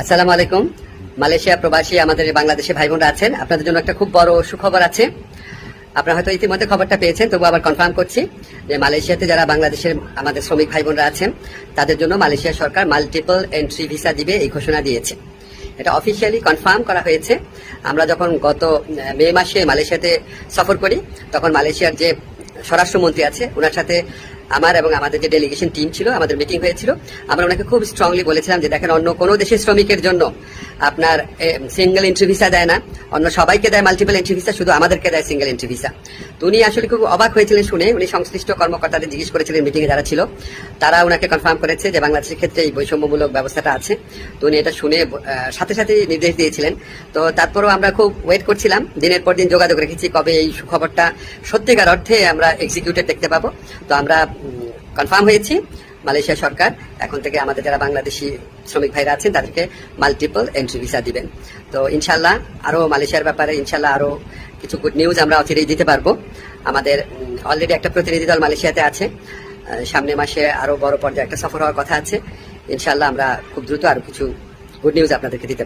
আসসালামু আলাইকুম। মালয়েশিয়া প্রবাসী আমাদের বাংলাদেশে ভাই বোনরা আছেন, আপনাদের জন্য একটা খুব বড় সুখবর আছে। আপনারা হয়তো ইতিমধ্যে খবরটা পেয়েছেন, তবু আবার কনফার্ম করছি যে মালয়েশিয়াতে যারা বাংলাদেশের আমাদের শ্রমিক ভাই বোনরা আছেন তাদের জন্য মালয়েশিয়া সরকার মাল্টিপল এন্ট্রি ভিসা দিবে এই ঘোষণা দিয়েছে। এটা অফিসিয়ালি কনফার্ম করা হয়েছে। আমরা যখন গত মে মাসে মালয়েশিয়াতে সফর করি তখন মালয়েশিয়ার যে স্বরাষ্ট্রমন্ত্রী আছে ওনার সাথে আমার এবং আমাদের যে ডেলিগেশন টিম ছিল, আমাদের মিটিং হয়েছিল। আমরা ওনাকে খুব স্ট্রংলি বলেছিলাম যে দেখেন, অন্য কোনো দেশের শ্রমিকের জন্য আপনার সিঙ্গেল এন্ট্রি ভিসা দেয় না, অন্য সবাইকে দেয় মাল্টিপল এন্ট্রি ভিসা, শুধু আমাদেরকে দেয় সিঙ্গেল এন্ট্রি ভিসা। তো উনি আসলে খুব অবাক হয়েছিলেন শুনে। উনি সংশ্লিষ্ট কর্মকর্তাদের জিজ্ঞেস করেছিলেন, মিটিংয়ে যারা ছিল তারা ওনাকে কনফার্ম করেছে যে বাংলাদেশের ক্ষেত্রে এই বৈষম্যমূলক ব্যবস্থাটা আছে। তো উনি এটা শুনে সাথে সাথে নির্দেশ দিয়েছিলেন। তো তারপরও আমরা খুব ওয়েট করছিলাম, দিনের পর দিন যোগাযোগ রেখেছি কবে এই সুখবরটা সত্যিকার অর্থে আমরা এক্সিকিউটেড দেখতে পাবো। তো আমরা কনফার্ম হয়েছি, মালয়েশিয়া সরকার এখন থেকে আমাদের যারা বাংলাদেশি শ্রমিক ভাইরা আছেন তাদেরকে মাল্টিপল এন্ট্রি ভিসা দিবেন। তো ইনশাল্লাহ আরো মালয়েশিয়ার ব্যাপারে ইনশাল্লাহ আরো কিছু গুড নিউজ আমরা অচিরেই দিতে পারবো। আমাদের অলরেডি একটা প্রতিনিধি দল মালয়েশিয়াতে আছে, সামনে মাসে আরো বড় পর্যায়ে একটা সফর হওয়ার কথা আছে। ইনশাল্লাহ আমরা খুব দ্রুত আরো কিছু গুড নিউজ আপনাদেরকে দিতে